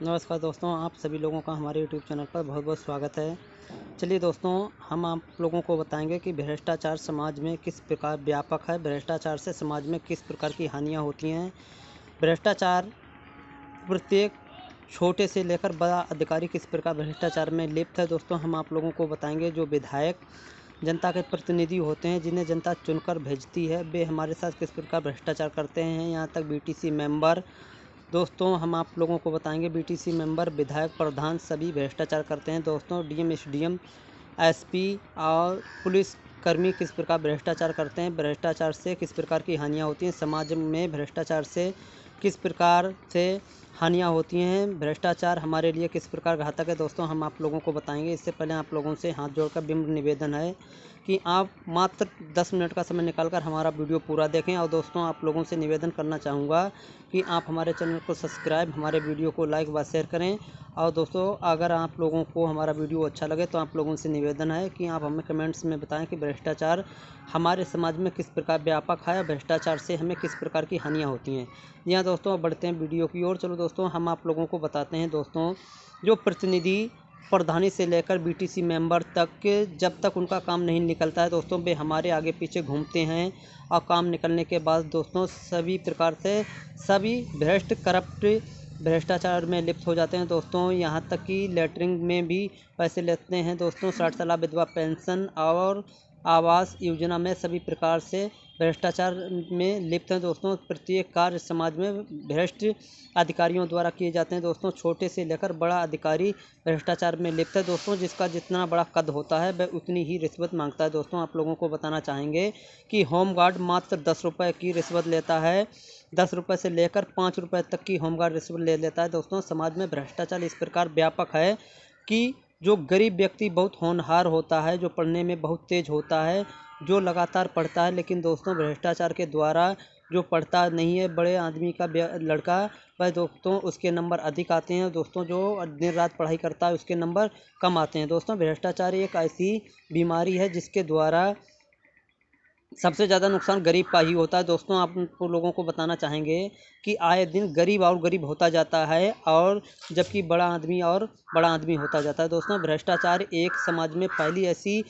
नमस्कार दोस्तों, आप सभी लोगों का हमारे यूट्यूब चैनल पर बहुत बहुत स्वागत है। चलिए दोस्तों, हम आप लोगों को बताएंगे कि भ्रष्टाचार समाज में किस प्रकार व्यापक है। भ्रष्टाचार से समाज में किस प्रकार की हानियां होती हैं। भ्रष्टाचार प्रत्येक छोटे से लेकर बड़ा अधिकारी किस प्रकार भ्रष्टाचार में लिप्त है। दोस्तों, हम आप लोगों को बताएंगे जो विधायक जनता के प्रतिनिधि होते हैं, जिन्हें जनता चुनकर भेजती है, वे हमारे साथ किस प्रकार भ्रष्टाचार करते हैं। यहाँ तक बीटीसी मेंबर, दोस्तों हम आप लोगों को बताएंगे बीटीसी मेंबर, विधायक, प्रधान सभी भ्रष्टाचार करते हैं। दोस्तों, डीएम, एसडीएम, एसपी और पुलिस कर्मी किस प्रकार भ्रष्टाचार करते हैं। भ्रष्टाचार से किस प्रकार की हानियां होती हैं। समाज में भ्रष्टाचार से किस प्रकार से हानियां होती हैं। भ्रष्टाचार हमारे लिए किस प्रकार घातक है। दोस्तों, हम आप लोगों को बताएंगे। इससे पहले आप लोगों से हाथ जोड़कर विनम्र निवेदन है कि आप मात्र 10 मिनट का समय निकालकर हमारा वीडियो पूरा देखें। और दोस्तों, आप लोगों से निवेदन करना चाहूँगा कि आप हमारे चैनल को सब्सक्राइब, हमारे वीडियो को लाइक व शेयर करें। और दोस्तों, अगर आप लोगों को हमारा वीडियो अच्छा लगे तो आप लोगों से निवेदन है कि आप हमें कमेंट्स में बताएं कि भ्रष्टाचार हमारे समाज में किस प्रकार व्यापक है। भ्रष्टाचार से हमें किस प्रकार की हानियाँ होती हैं। जी हाँ दोस्तों, बढ़ते हैं वीडियो की ओर। चलो दोस्तों, हम आप लोगों को बताते हैं। दोस्तों, जो प्रतिनिधि प्रधानी से लेकर बीटीसी मेंबर तक के जब तक उनका काम नहीं निकलता है दोस्तों, वे हमारे आगे पीछे घूमते हैं। और काम निकलने के बाद दोस्तों सभी प्रकार से सभी भ्रष्ट, करप्ट, भ्रष्टाचार में लिप्त हो जाते हैं। दोस्तों, यहाँ तक कि लेटरिंग में भी पैसे लेते हैं। दोस्तों, 60 साल विधवा पेंशन और आवास योजना में सभी प्रकार से भ्रष्टाचार में लिप्त हैं। दोस्तों, प्रत्येक कार्य समाज में भ्रष्ट अधिकारियों द्वारा किए जाते हैं। दोस्तों, छोटे से लेकर बड़ा अधिकारी भ्रष्टाचार में लिप्त है। दोस्तों, जिसका जितना बड़ा कद होता है वह उतनी ही रिश्वत मांगता है। दोस्तों, आप लोगों को बताना चाहेंगे कि होमगार्ड मात्र 10 रुपये की रिश्वत लेता है। 10 रुपये से लेकर 5 रुपये तक की होमगार्ड रिश्वत ले लेता है। दोस्तों, समाज में भ्रष्टाचार इस प्रकार व्यापक है कि जो गरीब व्यक्ति बहुत होनहार होता है, जो पढ़ने में बहुत तेज होता है, जो लगातार पढ़ता है, लेकिन दोस्तों भ्रष्टाचार के द्वारा जो पढ़ता नहीं है, बड़े आदमी का लड़का, वह दोस्तों उसके नंबर अधिक आते हैं। दोस्तों, जो दिन रात पढ़ाई करता है उसके नंबर कम आते हैं। दोस्तों, भ्रष्टाचार एक ऐसी बीमारी है जिसके द्वारा सबसे ज़्यादा नुकसान गरीब का ही होता है। दोस्तों, आप लोगों को बताना चाहेंगे कि आए दिन गरीब और गरीब होता जाता है, और जबकि बड़ा आदमी और बड़ा आदमी होता जाता है। दोस्तों, भ्रष्टाचार एक समाज में पहली ऐसी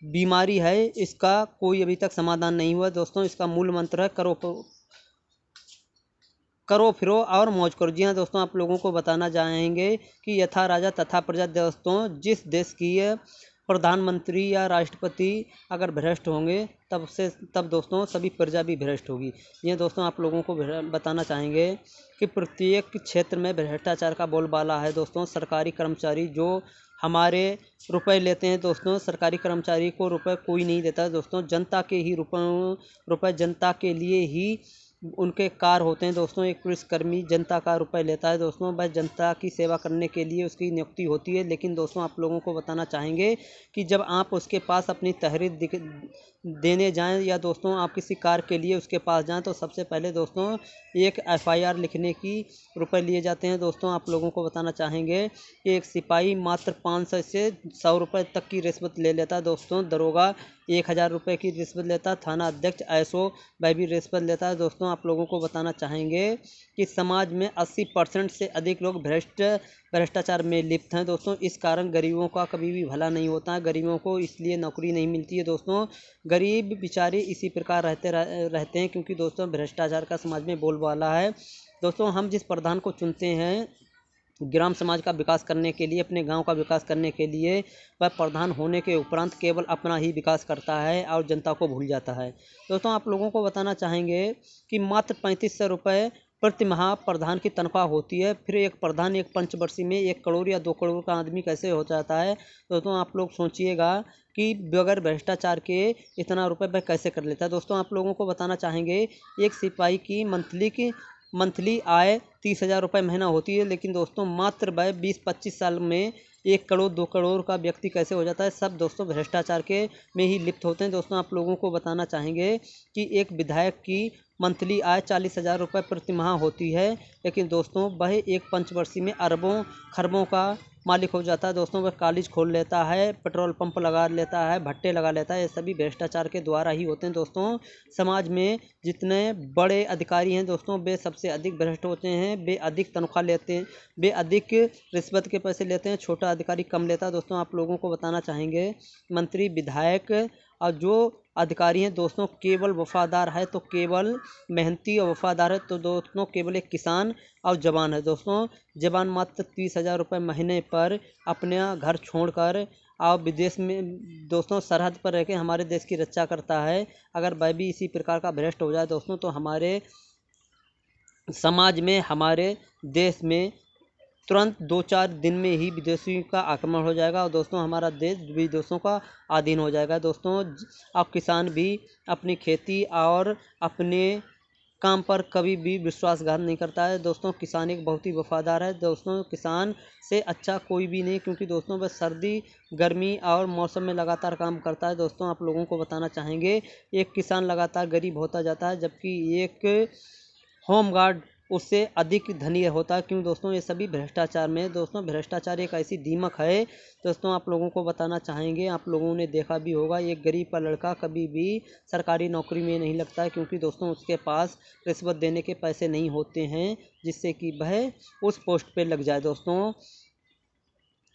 बीमारी है, इसका कोई अभी तक समाधान नहीं हुआ। दोस्तों, इसका मूल मंत्र है करो फिरो और मौज करो। जी हाँ दोस्तों, आप लोगों को बताना चाहेंगे कि यथा राजा तथा प्रजा। दोस्तों, जिस देश की प्रधानमंत्री या राष्ट्रपति अगर भ्रष्ट होंगे तब दोस्तों सभी प्रजा भी भ्रष्ट होगी। ये दोस्तों, आप लोगों को बताना चाहेंगे कि प्रत्येक क्षेत्र में भ्रष्टाचार का बोलबाला है। दोस्तों, सरकारी कर्मचारी जो हमारे रुपए लेते हैं, दोस्तों सरकारी कर्मचारी को रुपए कोई नहीं देता है। दोस्तों, जनता के ही रुपए जनता के लिए ही उनके कार होते हैं। दोस्तों, एक पुलिसकर्मी जनता का रुपए लेता है। दोस्तों, वह जनता की सेवा करने के लिए उसकी नियुक्ति होती है। लेकिन दोस्तों, आप लोगों को बताना चाहेंगे कि जब आप उसके पास अपनी तहरीर देने जाएं, या दोस्तों आप किसी कार के लिए उसके पास जाएं, तो सबसे पहले दोस्तों एक एफआईआर लिखने की रुपए लिए जाते हैं। दोस्तों, आप लोगों को बताना चाहेंगे कि एक सिपाही मात्र 500 से 100 रुपये तक की रिश्वत ले लेता है। दोस्तों, दरोगा 1000 रुपये की रिश्वत लेता है। थाना अध्यक्ष ऐसो वह भी रिश्वत लेता है। दोस्तों, आप लोगों को बताना चाहेंगे कि समाज में 80% से अधिक लोग भ्रष्टाचार में लिप्त हैं। दोस्तों, इस कारण गरीबों का कभी भी भला नहीं होता है। गरीबों को इसलिए नौकरी नहीं मिलती है। दोस्तों, गरीब बेचारे इसी प्रकार रहते हैं क्योंकि दोस्तों भ्रष्टाचार का समाज में बोलबाला है। दोस्तों, हम जिस प्रधान को चुनते हैं ग्राम समाज का विकास करने के लिए, अपने गांव का विकास करने के लिए, वह प्रधान होने के उपरांत केवल अपना ही विकास करता है और जनता को भूल जाता है। दोस्तों, आप लोगों को बताना चाहेंगे कि मात्र 3500 रुपये प्रति माह प्रधान की तनख्वाह होती है। फिर एक प्रधान एक पंचवर्षीय में 1 करोड़ या 2 करोड़ का आदमी कैसे हो जाता है। दोस्तों, आप लोग सोचिएगा कि बगैर भ्रष्टाचार के इतना रुपये वह कैसे कर लेता है। दोस्तों, आप लोगों को बताना चाहेंगे एक सिपाही की मंथली आय 30,000 रुपये महीना होती है। लेकिन दोस्तों, मात्र वह 20-25 साल में 1 करोड़ 2 करोड़ का व्यक्ति कैसे हो जाता है। सब दोस्तों भ्रष्टाचार के में ही लिप्त होते हैं। दोस्तों, आप लोगों को बताना चाहेंगे कि एक विधायक की मंथली आय 40,000 रुपये प्रति माह होती है। लेकिन दोस्तों, वह एक पंचवर्षीय में अरबों खरबों का मालिक हो जाता है दोस्तों, वह कॉलेज खोल लेता है, पेट्रोल पंप लगा लेता है, भट्टे लगा लेता है। ये सभी भ्रष्टाचार के द्वारा ही होते हैं दोस्तों। समाज में जितने बड़े अधिकारी हैं दोस्तों, वे सबसे अधिक भ्रष्ट होते हैं। वे अधिक तनख्वाह लेते हैं, वे अधिक रिश्वत के पैसे लेते हैं, छोटा अधिकारी कम लेता है। दोस्तों आप लोगों को बताना चाहेंगे, मंत्री, विधायक और जो अधिकारी हैं दोस्तों, केवल वफादार है तो केवल मेहनती और वफादार है तो दोस्तों केवल एक किसान और जवान है दोस्तों। जवान मात्र 30,000 रुपये महीने पर अपना घर छोड़कर और विदेश में दोस्तों सरहद पर रह के हमारे देश की रक्षा करता है। अगर वह भी इसी प्रकार का भ्रष्ट हो जाए दोस्तों, तो हमारे समाज में, हमारे देश में तुरंत 2-4 दिन में ही विदेशियों का आक्रमण हो जाएगा और दोस्तों हमारा देश विदेशों का अधीन हो जाएगा दोस्तों। अब किसान भी अपनी खेती और अपने काम पर कभी भी विश्वासघात नहीं करता है दोस्तों। किसान एक बहुत ही वफादार है दोस्तों। किसान से अच्छा कोई भी नहीं, क्योंकि दोस्तों वह सर्दी, गर्मी और मौसम में लगातार काम करता है दोस्तों। आप लोगों को बताना चाहेंगे, एक किसान लगातार गरीब होता जाता है, जबकि एक होमगार्ड उससे अधिक धनी होता है। क्यों दोस्तों? ये सभी भ्रष्टाचार में दोस्तों। भ्रष्टाचार एक ऐसी दीमक है दोस्तों, आप लोगों को बताना चाहेंगे, आप लोगों ने देखा भी होगा, एक गरीब का लड़का कभी भी सरकारी नौकरी में नहीं लगता है, क्योंकि दोस्तों उसके पास रिश्वत देने के पैसे नहीं होते हैं जिससे कि वह उस पोस्ट पे लग जाए दोस्तों।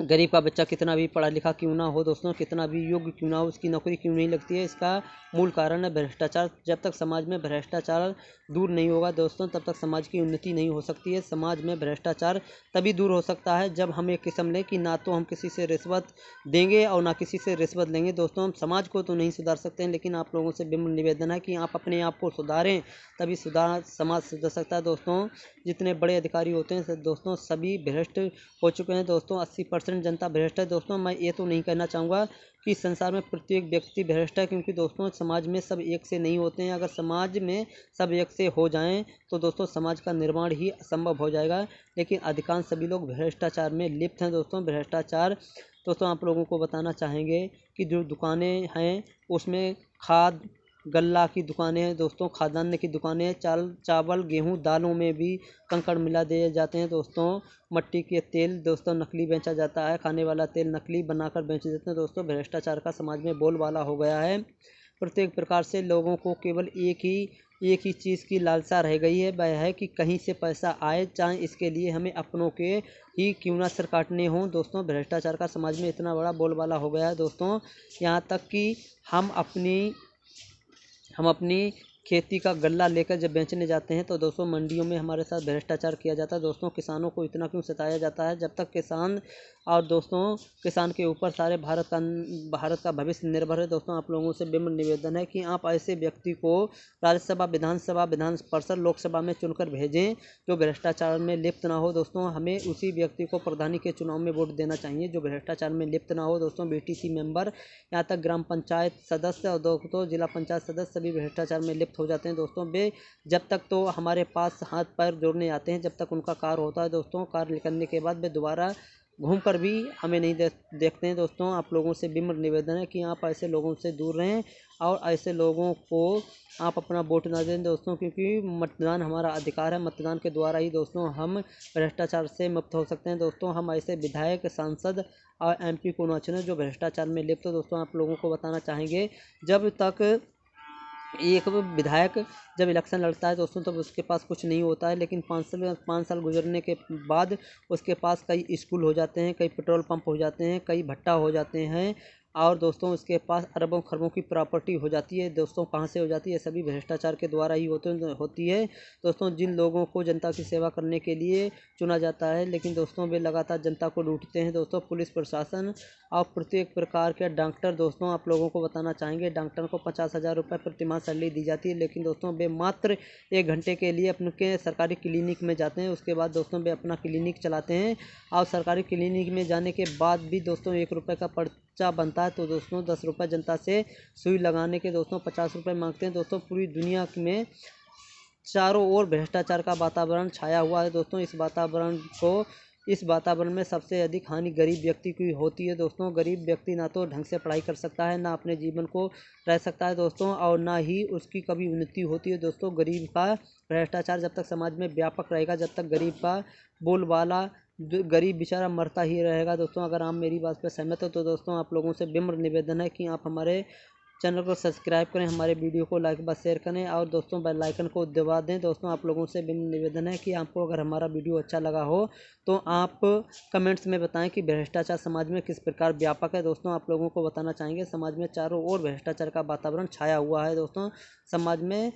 गरीब का बच्चा कितना भी पढ़ा लिखा क्यों ना हो दोस्तों, कितना भी योग्य क्यों ना हो, उसकी नौकरी क्यों नहीं लगती है? इसका मूल कारण है भ्रष्टाचार। जब तक समाज में भ्रष्टाचार दूर नहीं होगा दोस्तों, तब तक समाज की उन्नति नहीं हो सकती है। समाज में भ्रष्टाचार तभी दूर हो सकता है जब हम एक किस्म लें कि ना तो हम किसी से रिश्वत देंगे और ना किसी से रिश्वत लेंगे दोस्तों। हम समाज को तो नहीं सुधार सकते हैं, लेकिन आप लोगों से विनम्र निवेदन है कि आप अपने आप को सुधारें, तभी समाज सुधर सकता है दोस्तों। जितने बड़े अधिकारी होते हैं दोस्तों, सभी भ्रष्ट हो चुके हैं दोस्तों। 80% जनता भ्रष्ट है दोस्तों। मैं ये तो नहीं कहना चाहूँगा कि संसार में प्रत्येक व्यक्ति भ्रष्ट है, क्योंकि दोस्तों समाज में सब एक से नहीं होते हैं। अगर समाज में सब एक से हो जाएं तो दोस्तों समाज का निर्माण ही असंभव हो जाएगा। लेकिन अधिकांश सभी लोग भ्रष्टाचार में लिप्त हैं दोस्तों। भ्रष्टाचार दोस्तों आप लोगों को बताना चाहेंगे कि जो दुकानें हैं उसमें खाद गल्ला की दुकानें हैं दोस्तों, खाद्यान्न की दुकानें, चावल गेहूं दालों में भी कंकड़ मिला दिए जाते हैं दोस्तों। मट्टी के तेल दोस्तों नकली बेचा जाता है, खाने वाला तेल नकली बनाकर बेच देते हैं दोस्तों। भ्रष्टाचार का समाज में बोलबाला हो गया है। प्रत्येक प्रकार से लोगों को केवल एक ही चीज़ की लालसा रह गई है, वह है कि कहीं से पैसा आए, चाहे इसके लिए हमें अपनों के ही क्यों ना सिर काटने हों दोस्तों। भ्रष्टाचार का समाज में इतना बड़ा बोलबाला हो गया है दोस्तों, यहाँ तक कि हम अपनी खेती का गल्ला लेकर जब बेचने जाते हैं तो दोस्तों मंडियों में हमारे साथ भ्रष्टाचार किया जाता है दोस्तों। किसानों को इतना क्यों सताया जाता है? जब तक किसान और दोस्तों किसान के ऊपर सारे भारत का भविष्य निर्भर है दोस्तों। आप लोगों से विनम्र निवेदन है कि आप ऐसे व्यक्ति को राज्यसभा, विधानसभा, विधान परिषद, लोकसभा में चुनकर भेजें जो भ्रष्टाचार में लिप्त ना हो दोस्तों। हमें उसी व्यक्ति को प्रधानी के चुनाव में वोट देना चाहिए जो भ्रष्टाचार में लिप्त ना हो दोस्तों। BTC मेंबर, यहाँ तक ग्राम पंचायत सदस्य और दोस्तों जिला पंचायत सदस्य सभी भ्रष्टाचार में लिप्त हो जाते हैं दोस्तों। वे जब तक तो हमारे पास हाथ पैर जोड़ने आते हैं, जब तक उनका कार्य होता है दोस्तों। कार्य करने के बाद वे दोबारा घूम कर भी हमें नहीं देखते हैं दोस्तों। आप लोगों से विनम्र निवेदन है कि आप ऐसे लोगों से दूर रहें और ऐसे लोगों को आप अपना वोट ना दें दोस्तों, क्योंकि मतदान हमारा अधिकार है। मतदान के द्वारा ही दोस्तों हम भ्रष्टाचार से मुक्त हो सकते हैं दोस्तों। हम ऐसे विधायक, सांसद और MP को ना चुनें जो भ्रष्टाचार में लिप्त हो दोस्तों। आप लोगों को बताना चाहेंगे, जब तक एक विधायक जब इलेक्शन लड़ता है दोस्तों तब उसके पास कुछ नहीं होता है, लेकिन 5 साल गुजरने के बाद उसके पास कई स्कूल हो जाते हैं, कई पेट्रोल पंप हो जाते हैं, कई भट्टा हो जाते हैं और दोस्तों उसके पास अरबों खरबों की प्रॉपर्टी हो जाती है दोस्तों। कहाँ से हो जाती है? सभी भ्रष्टाचार के द्वारा ही होती है दोस्तों। जिन लोगों को जनता की सेवा करने के लिए चुना जाता है, लेकिन दोस्तों वे लगातार जनता को लूटते हैं दोस्तों। पुलिस प्रशासन और प्रत्येक प्रकार के डॉक्टर दोस्तों, आप लोगों को बताना चाहेंगे, डॉक्टर को 50,000 रुपये प्रति माह सैलरी दी जाती है, लेकिन दोस्तों वे मात्र 1 घंटे के लिए अपने सरकारी क्लिनिक में जाते हैं। उसके बाद दोस्तों वे अपना क्लिनिक चलाते हैं और सरकारी क्लिनिक में जाने के बाद भी दोस्तों 1 रुपये का पर्चा बनता है तो दोस्तों 10 रुपये जनता से सुई लगाने के दोस्तों 50 रुपये मांगते हैं दोस्तों। पूरी दुनिया में चारों ओर भ्रष्टाचार का वातावरण छाया हुआ है दोस्तों। इस वातावरण में सबसे अधिक हानि गरीब व्यक्ति की होती है दोस्तों। गरीब व्यक्ति ना तो ढंग से पढ़ाई कर सकता है, ना अपने जीवन को रह सकता है दोस्तों, और ना ही उसकी कभी उन्नति होती है दोस्तों। गरीब का भ्रष्टाचार जब तक समाज में व्यापक रहेगा, जब तक गरीब का बोलबाला जो गरीब बेचारा मरता ही रहेगा। दोस्तों अगर आप मेरी बात पर सहमत हो तो दोस्तों आप लोगों से विनम्र निवेदन है कि आप हमारे चैनल को सब्सक्राइब करें, हमारे वीडियो को लाइक व शेयर करें और दोस्तों बेल आइकन को दबा दें। दोस्तों आप लोगों से विनम्र निवेदन है कि आपको अगर हमारा वीडियो अच्छा लगा हो तो आप कमेंट्स में बताएं कि भ्रष्टाचार समाज में किस प्रकार व्यापक है। दोस्तों आप लोगों को बताना चाहेंगे समाज में चारों ओर भ्रष्टाचार का वातावरण छाया हुआ है। दोस्तों समाज में